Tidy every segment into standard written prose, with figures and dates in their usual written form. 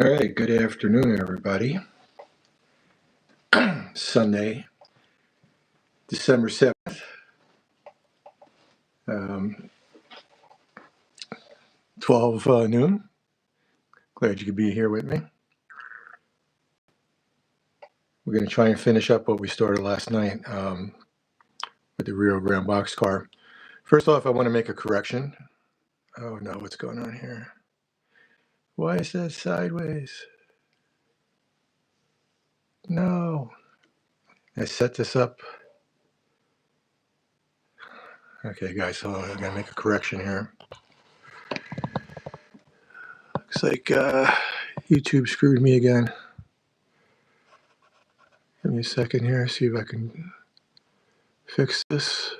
All right, good afternoon, everybody. Sunday, December 7th, 12 noon. Glad you could be here with me. We're going to try and finish up what we started last night with the Rio Grande boxcar. First off, I want to make a correction. Oh no, what's going on here? Why is that sideways? No. I set this up. Okay, guys, so I'm going to make a correction here. Looks like YouTube screwed me again. Give me a second here, see if I can fix this.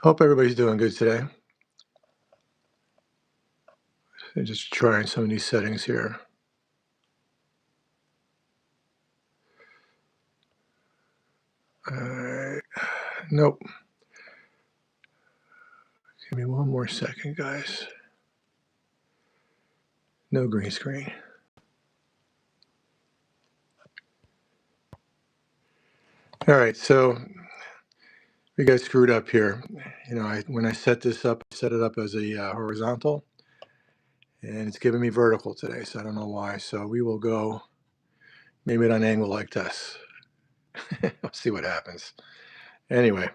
Hope everybody's doing good today. I'm just trying some of these settings here. Nope. Give me one more second, guys. No green screen. All right, so we got screwed up here. You know, when I set this up, I set it up as a horizontal, and it's giving me vertical today, so I don't know why. So we will go maybe at an angle like this. We'll see what happens. Anyway,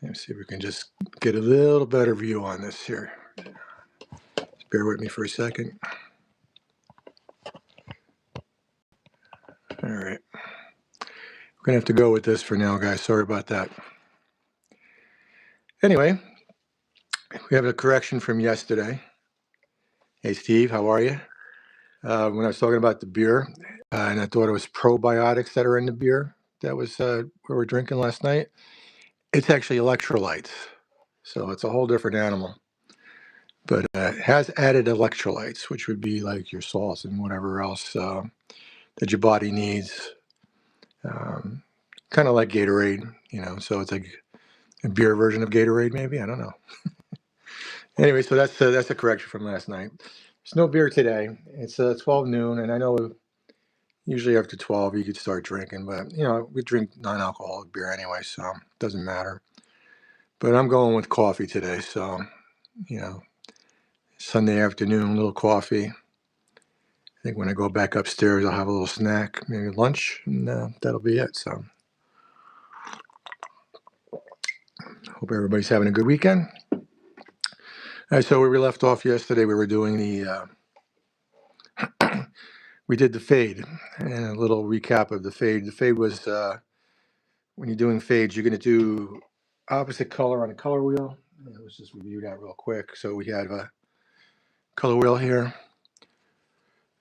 let's see if we can just get a little better view on this here. Just bear with me for a second. All right. We're going to have to go with this for now, guys. Sorry about that. Anyway, we have a correction from yesterday. Hey, Steve, how are you? When I was talking about the beer, and I thought it was probiotics that are in the beer that was we were drinking last night. It's actually electrolytes. So it's a whole different animal. But it has added electrolytes, which would be like your salts and whatever else that your body needs. Kind of like Gatorade, you know, so it's like a beer version of Gatorade, maybe. I don't know. Anyway, so that's a correction from last night. There's no beer today. It's 12 noon, and I know usually after 12 you could start drinking, but you know we drink non-alcoholic beer anyway, so it doesn't matter. But I'm going with coffee today, so you know, Sunday afternoon, a little coffee. I think when I go back upstairs, I'll have a little snack, maybe lunch, and that'll be it. So, hope everybody's having a good weekend. All right, so where we left off yesterday, we were doing the we did the fade, and a little recap of the fade. The fade was when you're doing fades, you're going to do opposite color on a color wheel. Let's just review that real quick. So we have a color wheel here,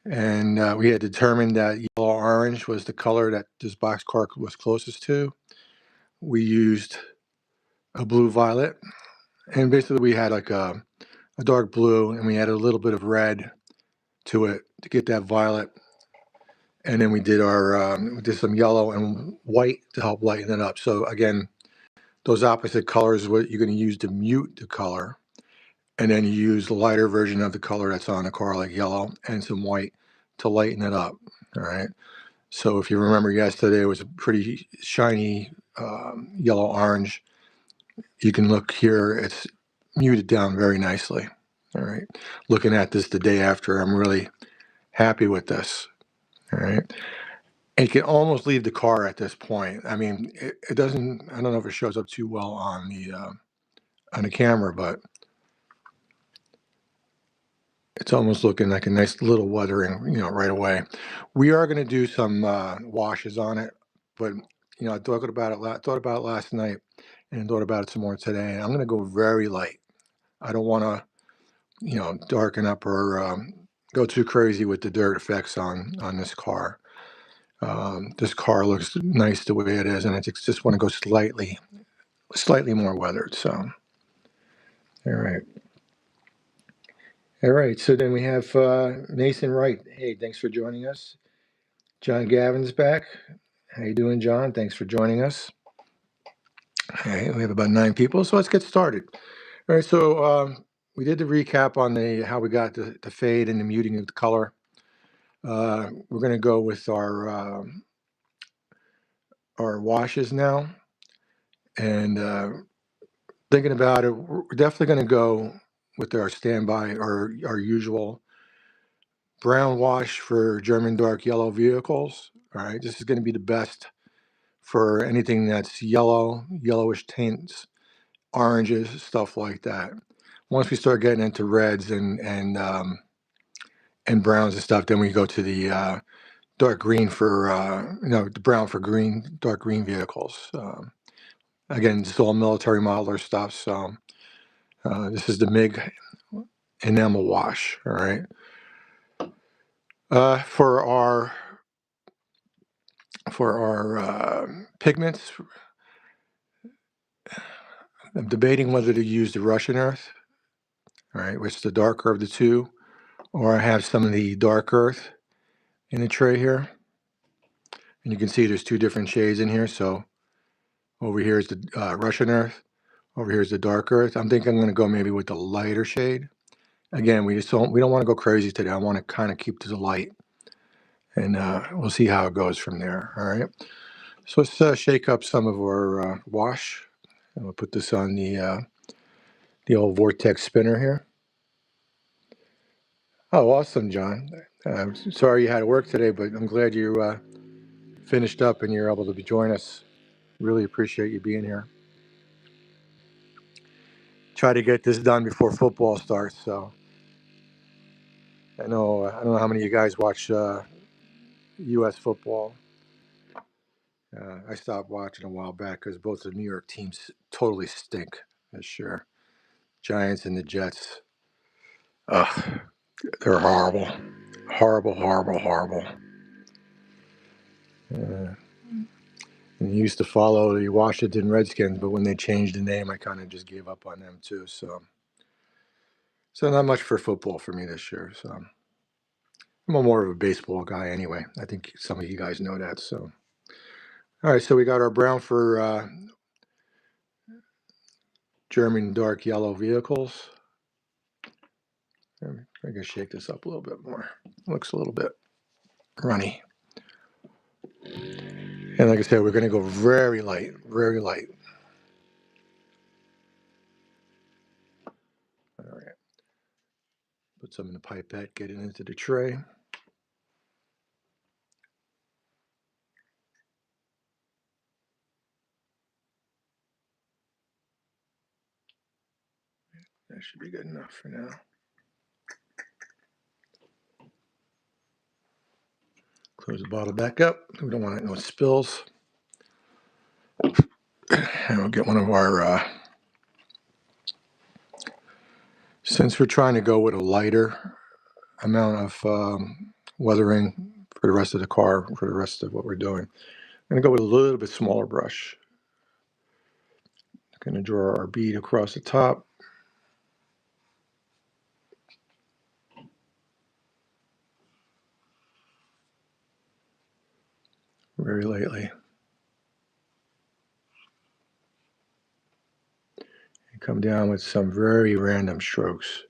and we had determined that yellow orange was the color that this boxcar was closest to. We used a blue violet, and basically we had like a dark blue, and we added a little bit of red to it to get that violet. And then we did some yellow and white to help lighten it up. So again, those opposite colors, what you're going to use to mute the color, and then you use the lighter version of the color that's on the car, like yellow, and some white to lighten it up. All right. So if you remember yesterday, it was a pretty shiny yellow orange. You can look here; it's muted down very nicely. All right. Looking at this the day after, I'm really happy with this. All right. And you can almost leave the car at this point. I mean, it doesn't. I don't know if it shows up too well on the camera, but it's almost looking like a nice little weathering, you know, right away. We are going to do some washes on it, but you know, I thought about it last night, and thought about it some more today. And I'm going to go very light. I don't want to, you know, darken up or go too crazy with the dirt effects on this car. This car looks nice the way it is, and I just want to go slightly more weathered. So, all right. All right, so then we have Mason Wright. Hey, thanks for joining us. John Gavin's back. How you doing, John? Thanks for joining us. Okay, we have about 9 people, so let's get started. All right, so we did the recap on how we got the fade and the muting of the color. We're going to go with our washes now, and thinking about it, we're definitely going to go with our standby, our usual brown wash for German dark yellow vehicles. All right, this is going to be the best for anything that's yellowish tints, oranges, stuff like that. Once we start getting into reds and browns and stuff, then we go to the dark green for the brown for green, dark green vehicles. Again, it's all military modeler stuff. So this is the MIG enamel wash. All right. For our pigments, I'm debating whether to use the Russian earth, all right, which is the darker of the two, or I have some of the dark earth in the tray here. And you can see there's 2 different shades in here. So over here is the Russian earth. Over here is the dark earth. I'm thinking I'm going to go maybe with the lighter shade. Again, we don't want to go crazy today. I want to kind of keep to the light, and we'll see how it goes from there. All right. So let's shake up some of our wash, and we'll put this on the old vortex spinner here. Oh, awesome, John. I'm sorry you had to work today, but I'm glad you finished up and you're able to join us. Really appreciate you being here. Try to get this done before football starts. So I don't know how many of you guys watch U.S. football. I stopped watching a while back because both the New York teams totally stink this year. Giants and the Jets. Ugh, they're horrible. Horrible, horrible, horrible. And used to follow the Washington Redskins, but when they changed the name, I kind of just gave up on them too. So not much for football for me this year. So I'm more of a baseball guy anyway. I think some of you guys know that. So all right, so we got our brown for German dark yellow vehicles. I'm going to shake this up a little bit more. Looks a little bit runny. And like I said, we're going to go very light, very light. All right. Put some in the pipette, get it into the tray. That should be good enough for now. Close the bottle back up. We don't want no spills. And we'll get one of our, since we're trying to go with a lighter amount of weathering for the rest of the car, for the rest of what we're doing, I'm going to go with a little bit smaller brush. Going to draw our bead across the top. Very lightly. And come down with some very random strokes.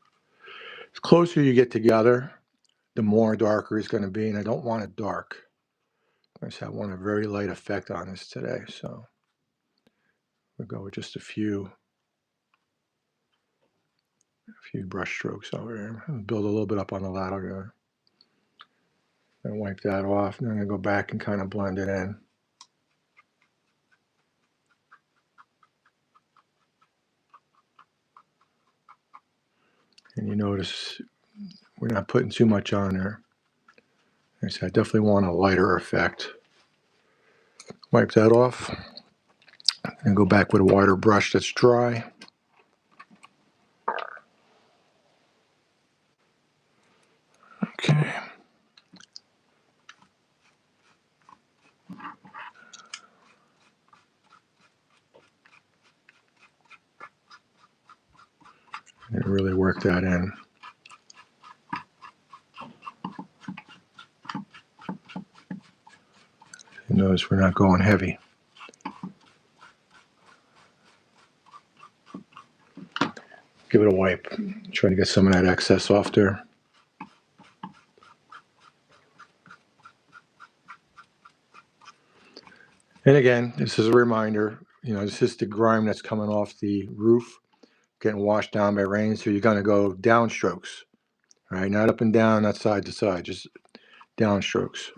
The closer you get together, the more darker it's going to be, and I don't want it dark. I want a very light effect on this today, so we'll go with just a few brush strokes over here. I'll build a little bit up on the ladder there. And wipe that off, and then I'm going to go back and kind of blend it in. And you notice we're not putting too much on there. So I definitely want a lighter effect. Wipe that off. And go back with a wider brush that's dry. Okay. And really work that in. And Notice we're not going heavy. Give it a wipe. Try to get some of that excess off there. And again, this is a reminder, this is the grime that's coming off the roof, getting washed down by rain. So you're going to go downstrokes, right? Not up and down, not side to side, just downstrokes.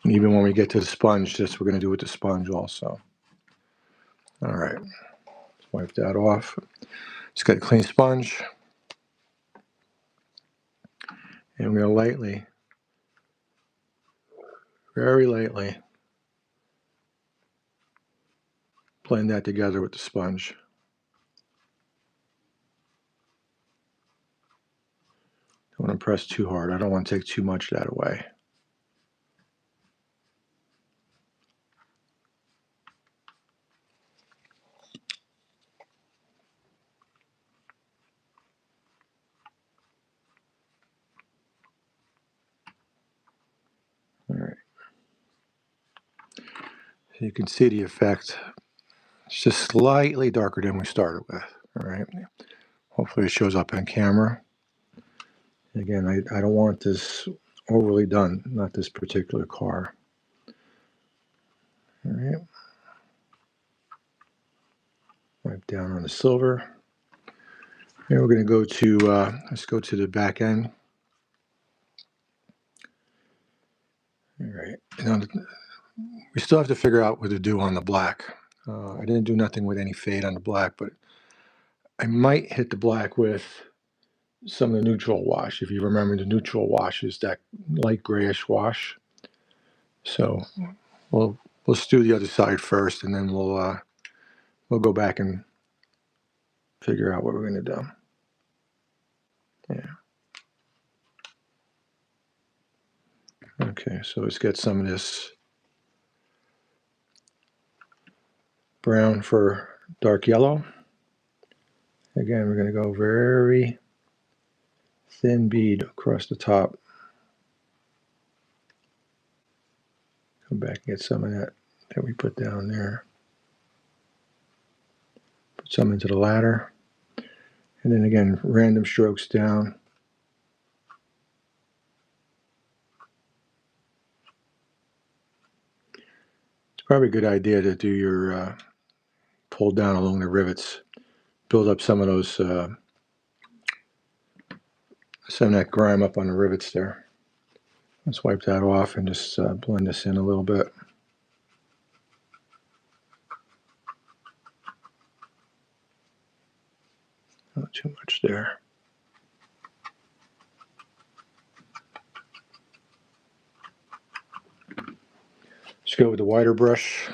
And even when we get to the sponge, this we're going to do with the sponge also. All right, let's wipe that off. Just got a clean sponge. And we're going to lightly, very lightly, blend that together with the sponge. Don't want to press too hard. I don't want to take too much of that away. All right. So you can see the effect. It's just slightly darker than we started with. All right. Hopefully it shows up on camera. Again, I don't want this overly done, not this particular car. All right. Wipe down on the silver. And we're going to go to, let's go to the back end. All right. Now, we still have to figure out what to do on the black. I didn't do nothing with any fade on the black, but I might hit the black with some of the neutral wash. If you remember, the neutral wash is that light grayish wash. So let's do the other side first, and then we'll go back and figure out what we're going to do. Yeah. Okay, so let's get some of this brown for dark yellow. Again, we're going to go very thin bead across the top. Come back and get some of that we put down there. Put some into the ladder. And then again, random strokes down. It's probably a good idea to do your pull down along the rivets. Build up some of those, some of that grime up on the rivets there. Let's wipe that off and just blend this in a little bit. Not too much there. Let's go with the wider brush.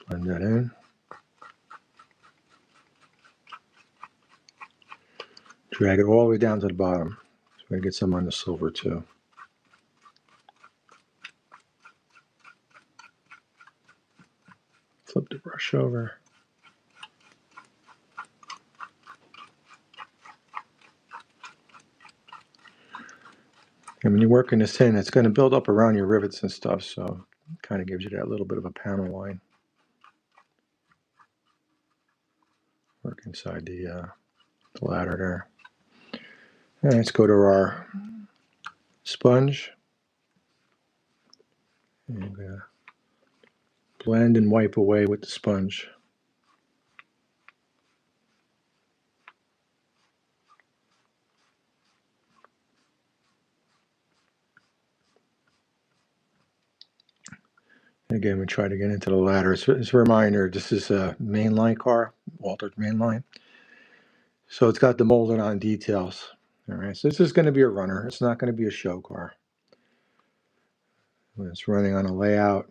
Blend that in. Drag it all the way down to the bottom. So we're going to get some on the silver too. Flip the brush over. And when you're working this in, it's going to build up around your rivets and stuff, so it kind of gives you that little bit of a panel line. Work inside the ladder there. And let's go to our sponge. And I'm going to blend and wipe away with the sponge. Again, we try to get into the ladder. It's a reminder, this is a mainline car, Walter's mainline. So it's got the molded on details. All right, so this is going to be a runner. It's not going to be a show car. When it's running on a layout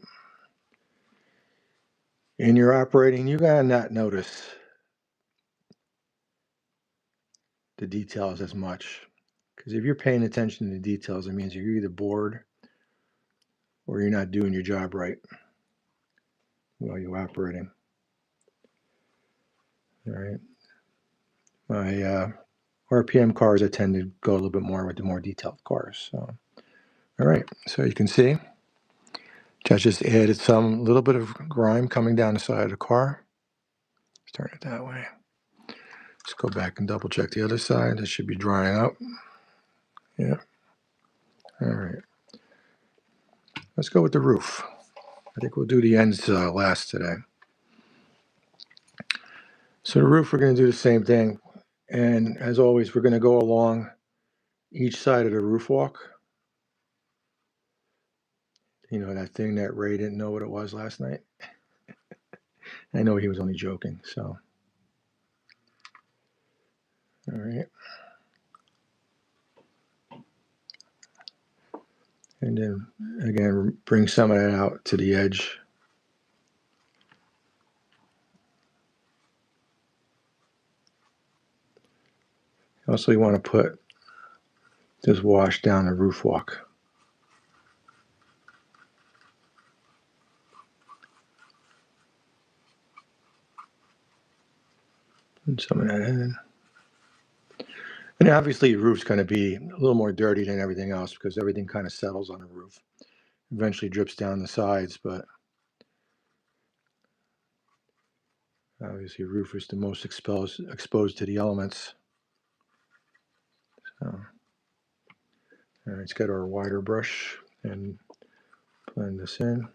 and you're operating, you got to not notice the details as much. Because if you're paying attention to the details, it means you're either bored or you're not doing your job right while you're operating. All right. my RPM cars, I tend to go a little bit more with the more detailed cars. So, all right, so you can see, just added some little bit of grime coming down the side of the car. Let's turn it that way. Let's go back and double check the other side. It should be drying up. Yeah. All right. Let's go with the roof. I think we'll do the ends last today. So the roof, we're going to do the same thing. And as always, we're going to go along each side of the roof walk. You know, that thing that Ray didn't know what it was last night. I know he was only joking, so. All right. And then, again, bring some of that out to the edge. Also, you want to put this wash down the roof walk. Put some of that in. And obviously, your roof's going to be a little more dirty than everything else because everything kind of settles on the roof. Eventually drips down the sides, but obviously, roof is the most exposed to the elements. So, all right, let's get our wider brush and blend this in.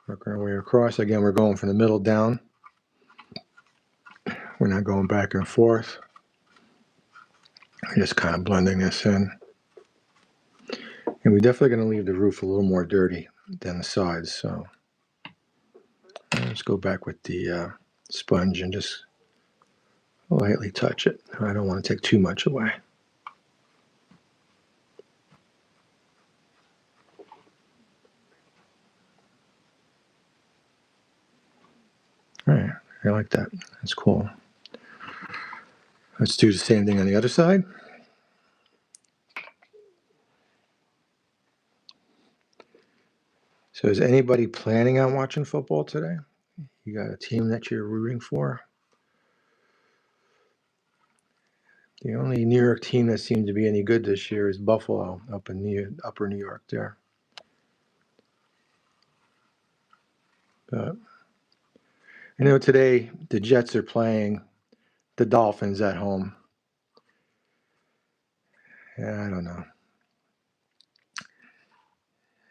Working our way across. Again, we're going from the middle down. We're not going back and forth. We're just kind of blending this in. And we're definitely going to leave the roof a little more dirty than the sides. So let's go back with the sponge and just lightly touch it. I don't want to take too much away. All right, I like that. That's cool. Let's do the same thing on the other side. So is anybody planning on watching football today? You got a team that you're rooting for? The only New York team that seemed to be any good this year is Buffalo up in upper New York there. But I know today the Jets are playing the Dolphins at home. Yeah, I don't know.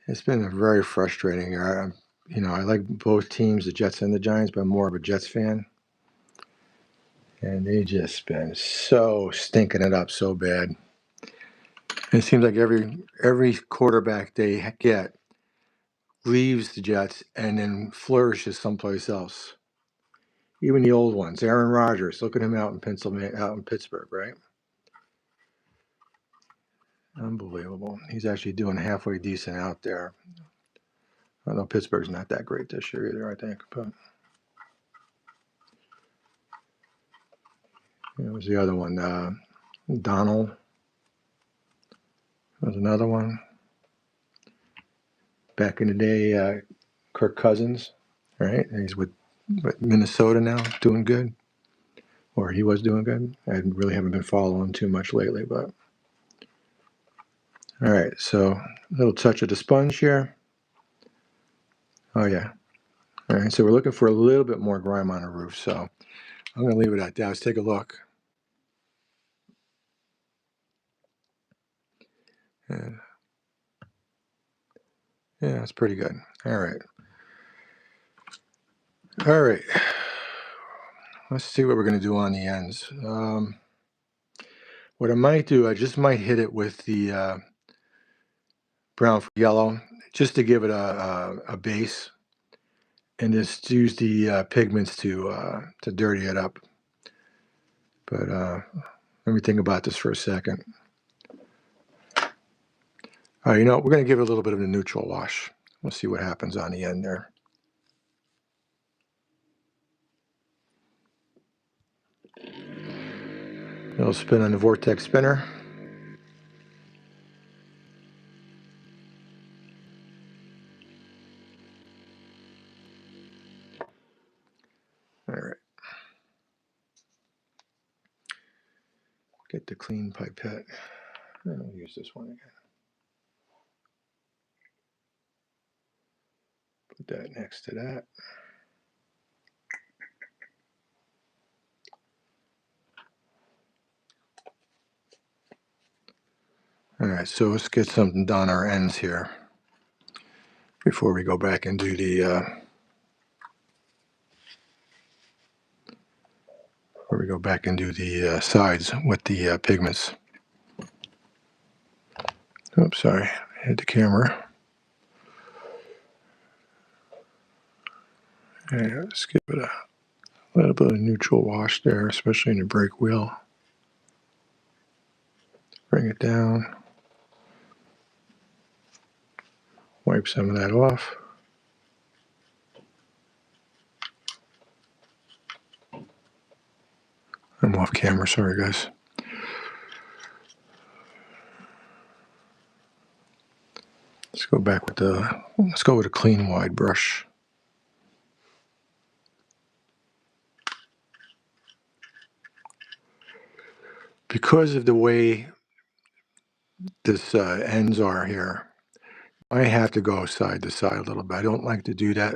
It's been a very frustrating year. I like both teams, the Jets and the Giants, but I'm more of a Jets fan. And they just been so stinking it up so bad. It seems like every quarterback they get leaves the Jets and then flourishes someplace else. Even the old ones, Aaron Rodgers, look at him out in Pennsylvania, out in Pittsburgh, right? Unbelievable. He's actually doing halfway decent out there. I know Pittsburgh's not that great this year either, I think, but it was the other one. Donald was another one. Back in the day, Kirk Cousins, right? And he's with Minnesota now, doing good. Or he was doing good. I really haven't been following too much lately, but all right. So a little touch of the sponge here. Oh yeah. All right. So we're looking for a little bit more grime on the roof. So I'm going to leave it at that. Let's take a look. And yeah, that's pretty good. All right. All right. Let's see what we're going to do on the ends. What I might do, I just might hit it with the brown for yellow, just to give it a base, and just use the pigments to dirty it up. But let me think about this for a second. All right, we're going to give it a little bit of a neutral wash. We'll see what happens on the end there. A little spin on the vortex spinner. Get the clean pipette. And I'll use this one again. Put that next to that. All right, so let's get something done our ends here before we go back and do the sides with the pigments. Oops, sorry, I hit the camera. Yeah, let's give it a little bit of neutral wash there, especially in the brake wheel. Bring it down. Wipe some of that off. I'm off camera, sorry guys. Let's go with a clean wide brush. Because of the way this ends are here, I have to go side to side a little bit. I don't like to do that,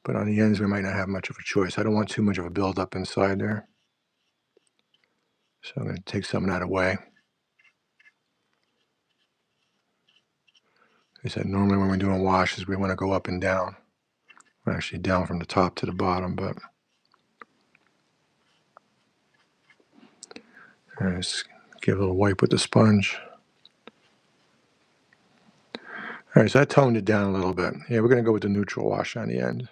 but on the ends we might not have much of a choice. I don't want too much of a buildup inside there. So I'm going to take some of that away. Like I said, normally when we're doing washes, we want to go up and down. Well, actually down from the top to the bottom, but let's give it a little wipe with the sponge. All right, so I toned it down a little bit. Yeah, we're going to go with the neutral wash on the end.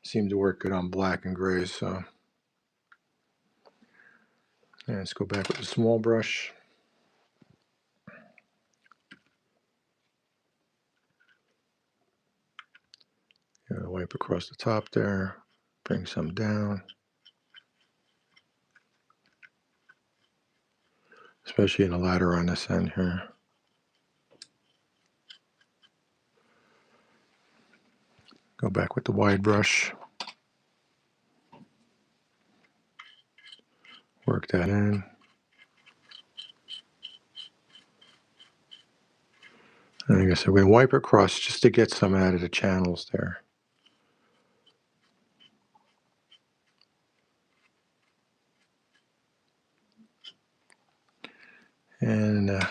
Seemed to work good on black and grays, so. And let's go back with the small brush. Wipe across the top there, bring some down. Especially in the ladder on this end here. Go back with the wide brush. Work that in. And like I said, we're going to wipe across just to get some out of the channels there. And a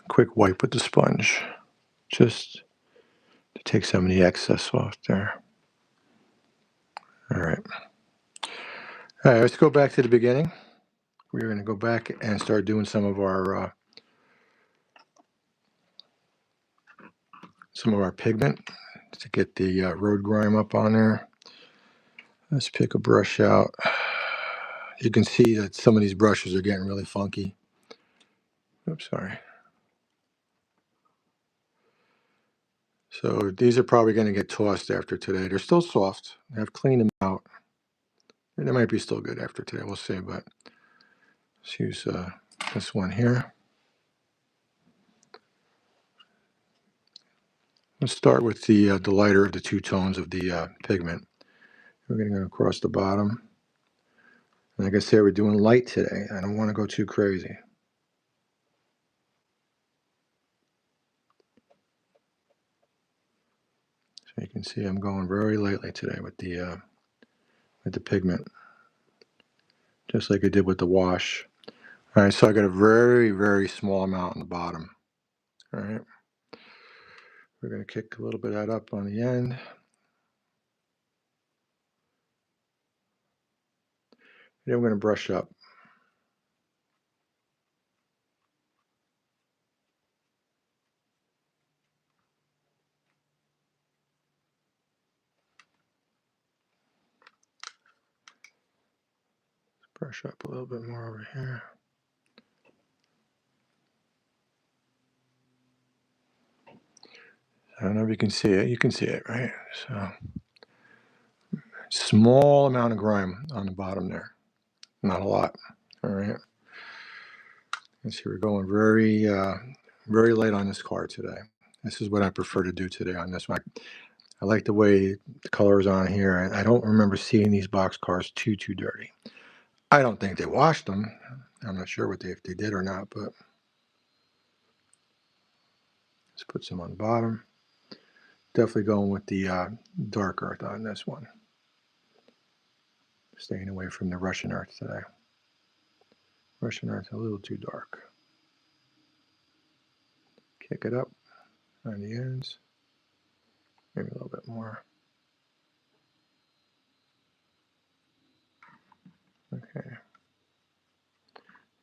quick wipe with the sponge, just to take some of the excess off there. All right. All right, let's go back to the beginning. We're going to go back and start doing some of our pigment to get the road grime up on there. Let's pick a brush out. You can see that some of these brushes are getting really funky. Oops, sorry. So these are probably going to get tossed after today. They're still soft. I've cleaned them out. And they might be still good after today. We'll see. But let's use this one here. Let's start with the lighter of the two tones of the pigment. We're going to go across the bottom. Like I said, we're doing light today. I don't want to go too crazy. So you can see I'm going very lightly today with the pigment, just like I did with the wash. All right, so I got a very, very small amount on the bottom. All right, we're going to kick a little bit of that up on the end. Then we're going to brush up. Brush up a little bit more over here. I don't know if you can see it. You can see it, right? So, small amount of grime on the bottom there. Not a lot. All right. You see, we're going very, very light on this car today. This is what I prefer to do today on this one. I like the way the color is on here. I don't remember seeing these box cars too dirty. I don't think they washed them. I'm not sure if they did or not, but let's put some on the bottom. Definitely going with the dark earth on this one. Staying away from the Russian earth today. Russian earth a little too dark. Kick it up on the ends. Maybe a little bit more. Okay.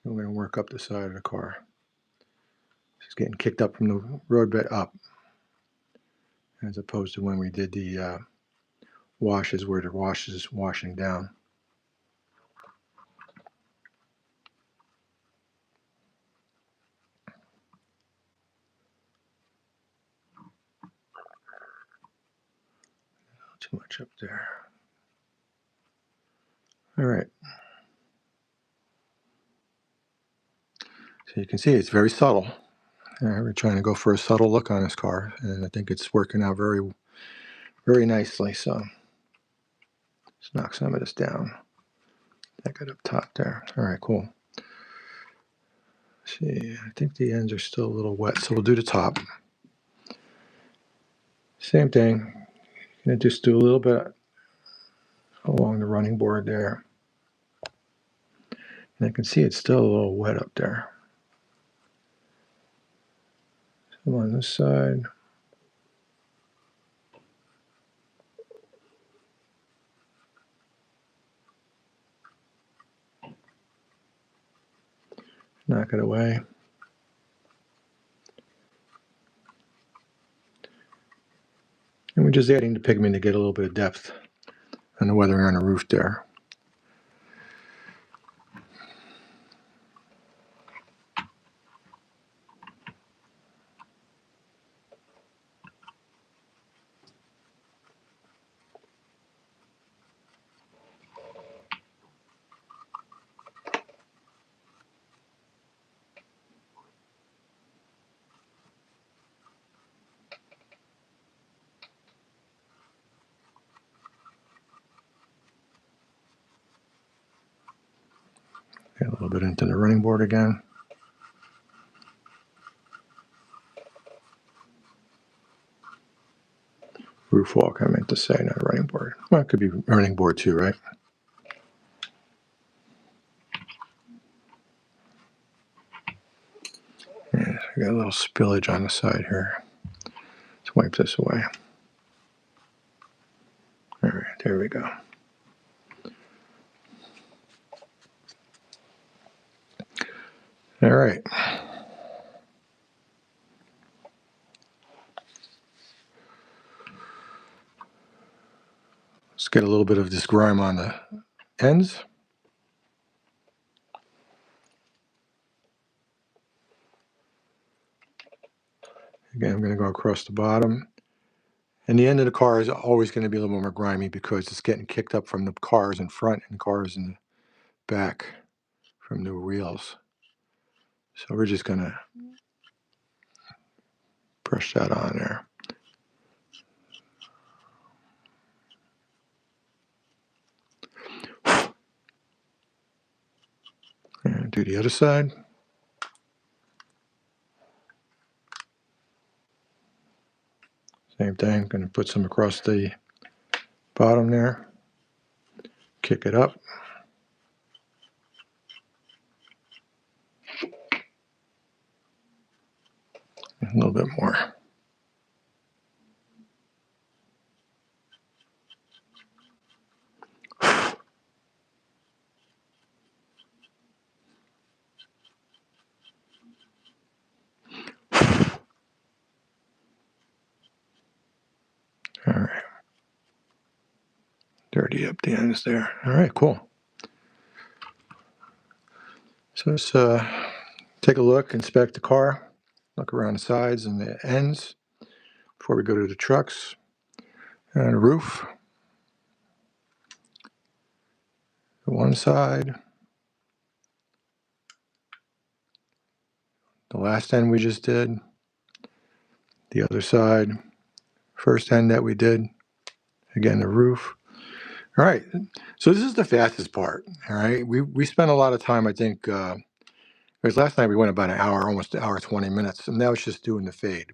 We're going to work up the side of the car. It's getting kicked up from the roadbed up, as opposed to when we did the washes where the wash is washing down. Too much up there. All right. So you can see it's very subtle. We're trying to go for a subtle look on this car, and I think it's working out very, very nicely. So let's knock some of this down. That got up top there. All right, cool. Let's see, I think the ends are still a little wet, so we'll do the top. Same thing. Gonna just do a little bit along the running board there. And I can see it's still a little wet up there. Some on this side. Knock it away. And we're just adding the pigment to get a little bit of depth on the weathering on the roof there. Get a little bit into the running board again. Roof walk, I meant to say, not running board. Well, it could be running board too, right? Yeah, I got a little spillage on the side here. Let's wipe this away. All right, there we go. All right. Let's get a little bit of this grime on the ends. Again, I'm going to go across the bottom. And the end of the car is always going to be a little more grimy because it's getting kicked up from the cars in front and cars in the back from new wheels. So we're just going to brush that on there. And do the other side. Same thing, going to put some across the bottom there. Kick it up. A little bit more. All right. Dirty up the ends there. All right, cool. So let's take a look, inspect the car, look around the sides and the ends before we go to the trucks and the roof. The one side, the last end we just did, the other side, first end that we did, again the roof, All right. So this is the fastest part. All right. We spent a lot of time, I think, because last night we went about an hour, almost an hour, 20 minutes, and that was just doing the fade.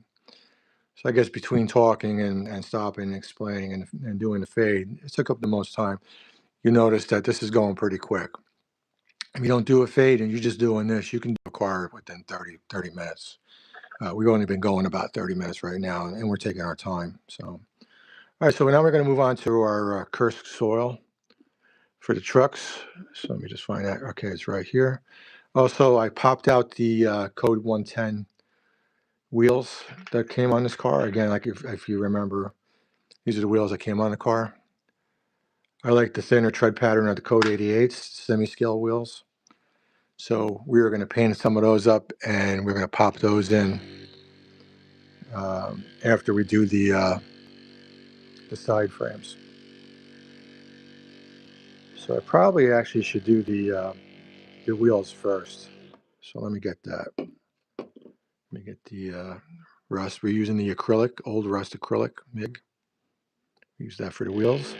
So I guess between talking and stopping and explaining and doing the fade, it took up the most time. You notice that this is going pretty quick. If you don't do a fade and you're just doing this, you can do a car within 30 minutes. We've only been going about 30 minutes right now, and we're taking our time. So, all right, so now we're going to move on to our Kursk soil for the trucks. So let me just find that. Okay, it's right here. Also, I popped out the code 110 wheels that came on this car. Again, like if you remember, these are the wheels that came on the car. I like the thinner tread pattern of the code 88s, semi-scale wheels. So we were going to paint some of those up, and we're going to pop those in after we do the side frames. So I probably actually should do the wheels first. So let me get that. Let me get the rust. We're using the acrylic, old rust acrylic MIG. Use that for the wheels.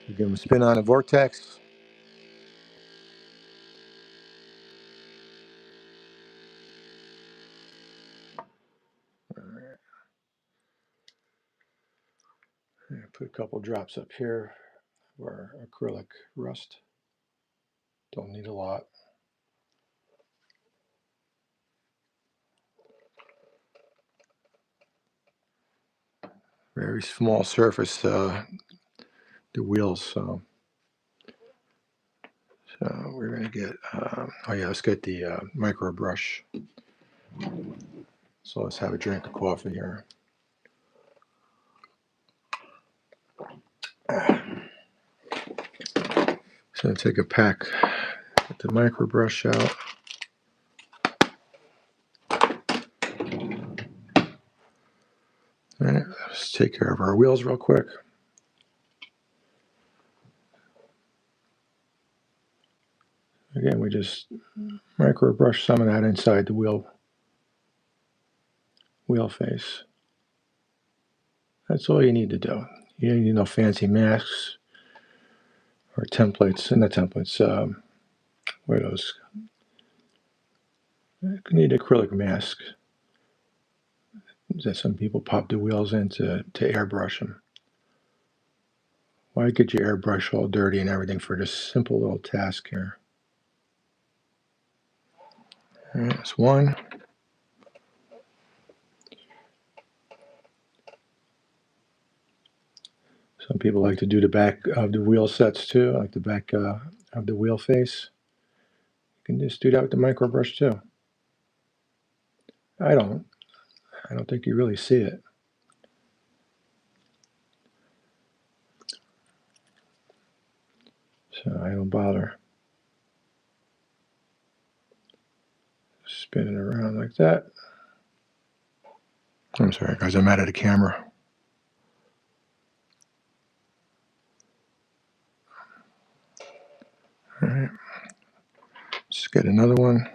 We give them a spin on a vortex. Put a couple drops up here for acrylic rust. Don't need a lot. Very small surface, the wheels. So we're going to get, oh yeah, let's get the micro brush. So let's have a drink of coffee here. So take a pack, get the micro brush out. All right, let's take care of our wheels real quick. Again, we just micro brush some of that inside the wheel face. That's all you need to do. You don't need no fancy masks or templates. And the templates, what are those? You need acrylic masks that some people pop the wheels in to airbrush them. Why get your airbrush all dirty and everything for this simple little task here? All right, that's one. Some people like to do the back of the wheel sets too, like the back of the wheel face. You can just do that with the micro brush too. I don't think you really see it. So I don't bother. Spin it around like that. I'm sorry, guys, I'm out of the camera. All right, let's get another one.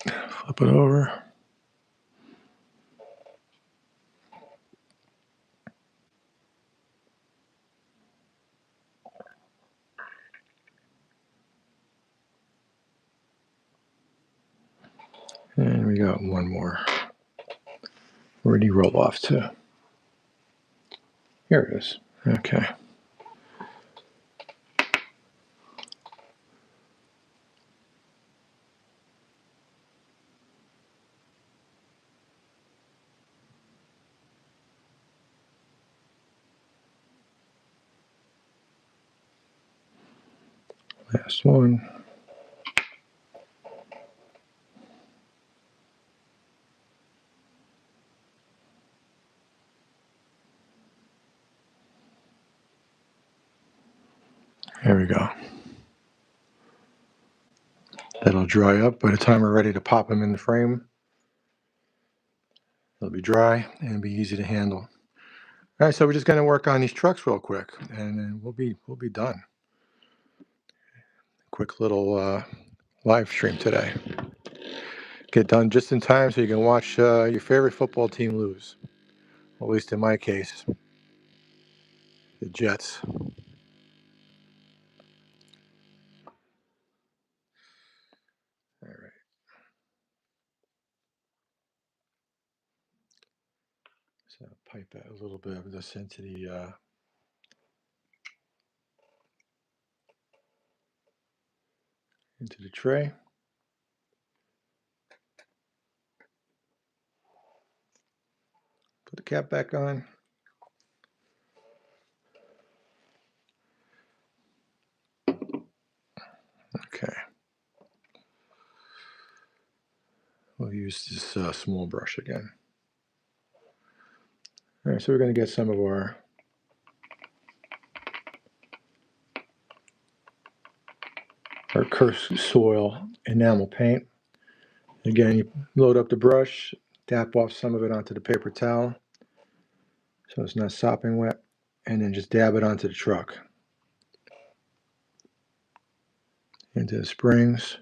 Flip it over. And we got one more. Where'd he roll off to? Here it is. Okay. Last one. There we go. That'll dry up. By the time we're ready to pop them in the frame, it'll be dry and be easy to handle. All right, so we're just going to work on these trucks real quick, and then we'll be done. Quick little live stream today. Get done just in time so you can watch your favorite football team lose. At least in my case, the Jets. All right. So pipe that a little bit of this into the tray. Put the cap back on. Okay. We'll use this small brush again. All right, so we're going to get some of our cursed soil enamel paint. Again, you load up the brush, tap off some of it onto the paper towel so it's not sopping wet, and then just dab it onto the truck. Into the springs.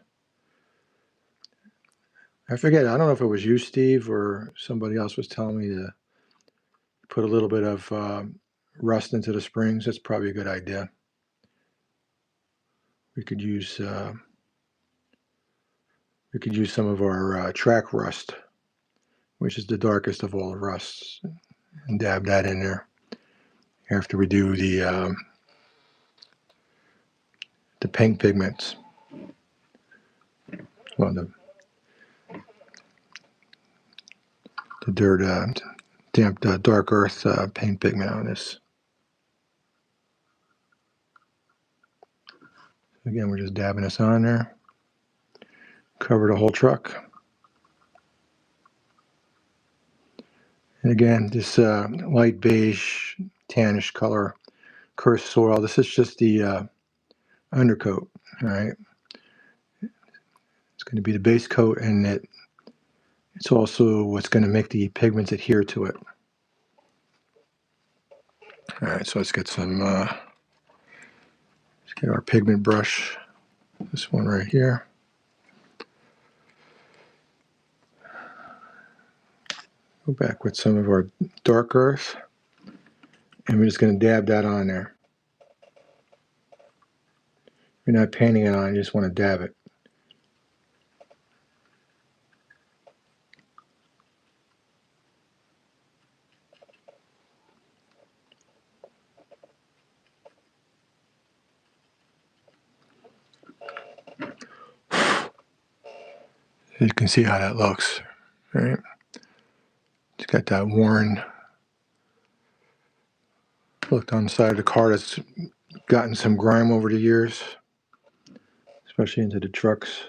I forget, I don't know if it was you, Steve, or somebody else was telling me to put a little bit of rust into the springs. That's probably a good idea. We could use some of our track rust, which is the darkest of all the rusts, and dab that in there after we do the paint pigments. Well, the dirt, damp, dark earth paint pigment on this. Again, we're just dabbing this on there. Cover the whole truck. And again, this light beige, tannish color, cursed soil. This is just the undercoat. All right, it's going to be the base coat, and it's also what's going to make the pigments adhere to it. All right, so let's get some. Let's get our pigment brush. This one right here. Go back with some of our dark earth, and we're just going to dab that on there. You're not painting it on; you just want to dab it. You can see how that looks, right? It's got that worn look on the side of the car that's gotten some grime over the years, especially into the trucks.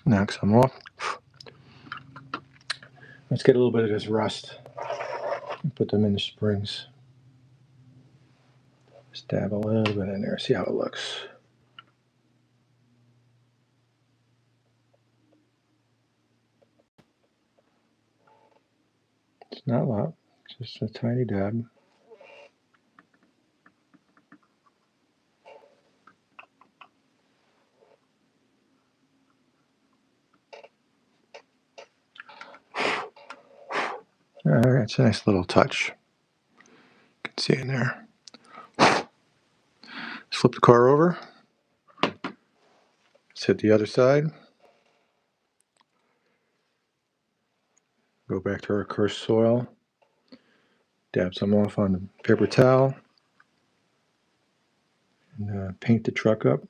Knock some off. Let's get a little bit of this rust and put them in the springs. Just dab a little bit in there, see how it looks. It's not a lot, just a tiny dab. All right, it's a nice little touch. You can see in there. Let's flip the car over. Let's hit the other side. Go back to our cursed soil. Dab some off on the paper towel. And paint the truck up.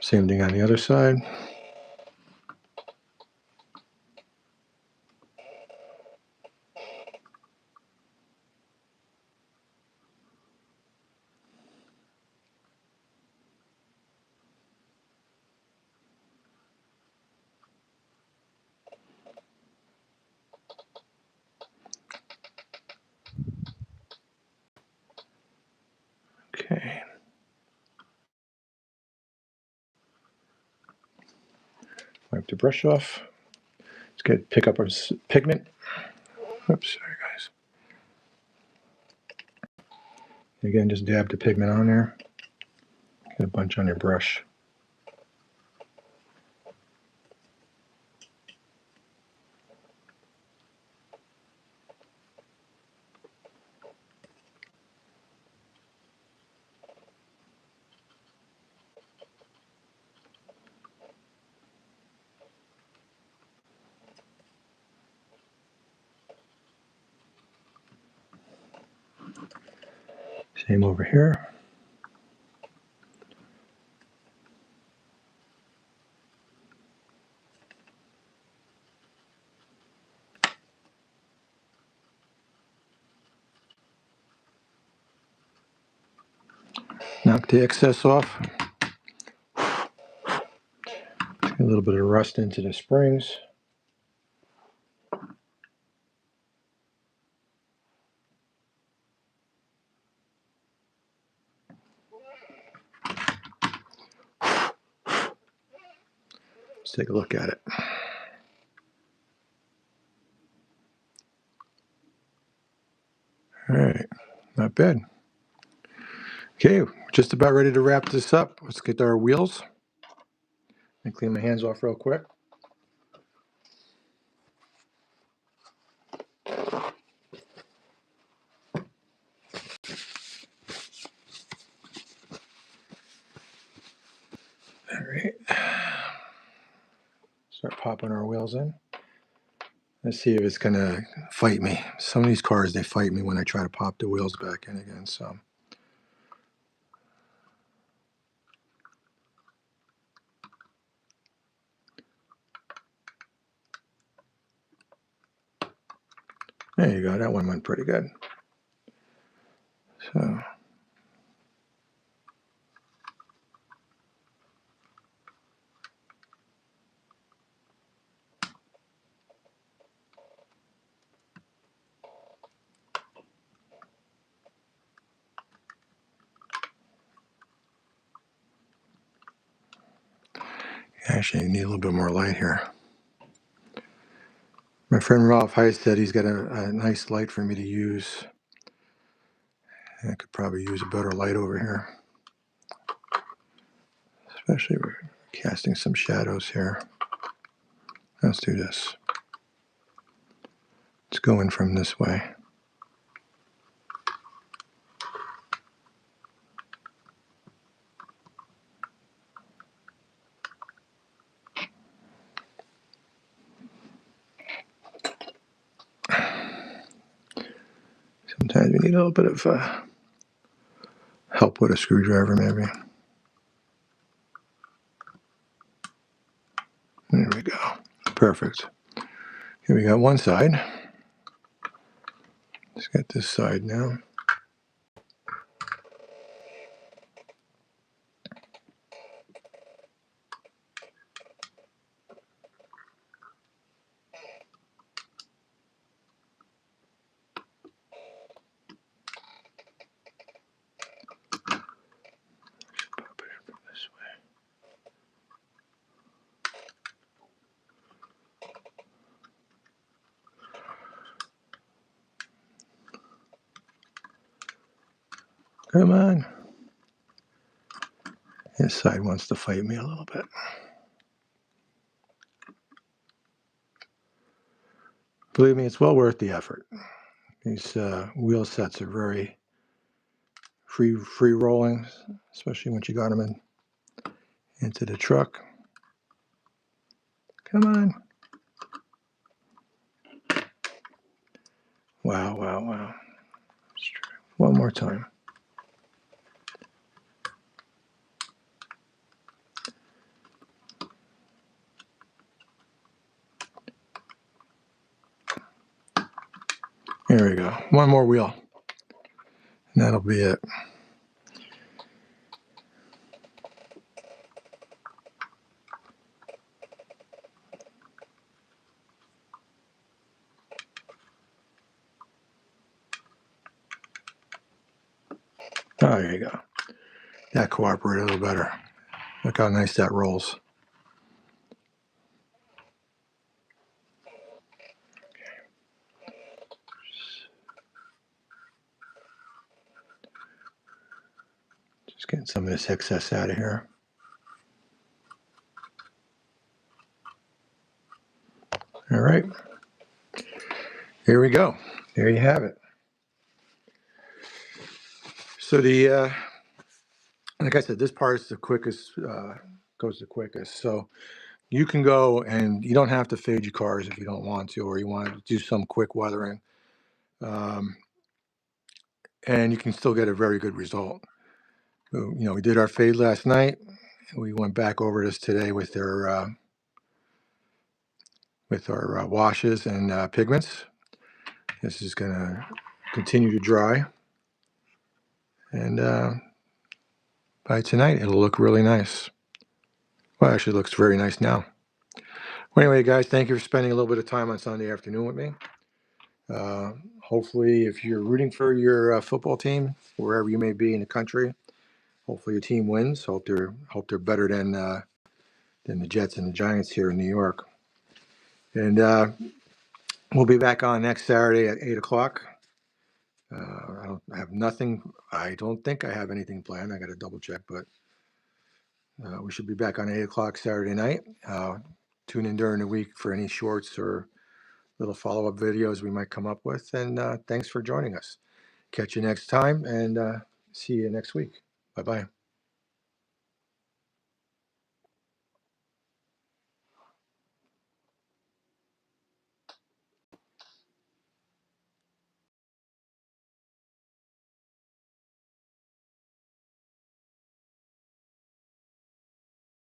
Same thing on the other side. Wipe the brush off. Let's pick up our pigment. Oops, sorry guys. Again, just dab the pigment on there. Get a bunch on your brush. Same over here. Knock the excess off. Get a little bit of rust into the springs. Let's take a look at it. All right, not bad. Okay, just about ready to wrap this up. Let's get our wheels. And clean my hands off real quick. All right. Start popping our wheels in. Let's see if it's gonna fight me. Some of these cars, they fight me when I try to pop the wheels back in again, so. There you go, that one went pretty good. So. Actually, you need a little bit more light here. My friend Ralph Heist said he's got a nice light for me to use. I could probably use a better light over here. Especially we're casting some shadows here. Let's do this. Let's go in from this way. Sometimes we need a little bit of help with a screwdriver, maybe. There we go. Perfect. Here we got one side. Let's get this side now. Pop it from this way. Come on. This side wants to fight me a little bit. Believe me, it's well worth the effort. These wheel sets are very free rolling, especially once you got them into the truck. Come on. Wow, wow, wow. One more time. There we go. One more wheel. And that'll be it. Oh, there you go. That cooperated a little better. Look how nice that rolls. Get some of this excess out of here. All right. Here we go. There you have it. So like I said, this part is the quickest, goes the quickest. So you can go and you don't have to fade your cars if you don't want to, or you want to do some quick weathering. And you can still get a very good result. So, we did our fade last night. We went back over this today with our washes and pigments. This is going to continue to dry. And by tonight, it'll look really nice. Well, actually, it looks very nice now. Well, anyway, guys, thank you for spending a little bit of time on Sunday afternoon with me. Hopefully, if you're rooting for your football team, wherever you may be in the country, hopefully your team wins. Hope they're better than the Jets and the Giants here in New York. And we'll be back on next Saturday at 8 o'clock. I don't think I have anything planned. I got to double check, but we should be back on 8 o'clock Saturday night. Tune in during the week for any shorts or little follow-up videos we might come up with. And thanks for joining us. Catch you next time, and see you next week. Bye-bye.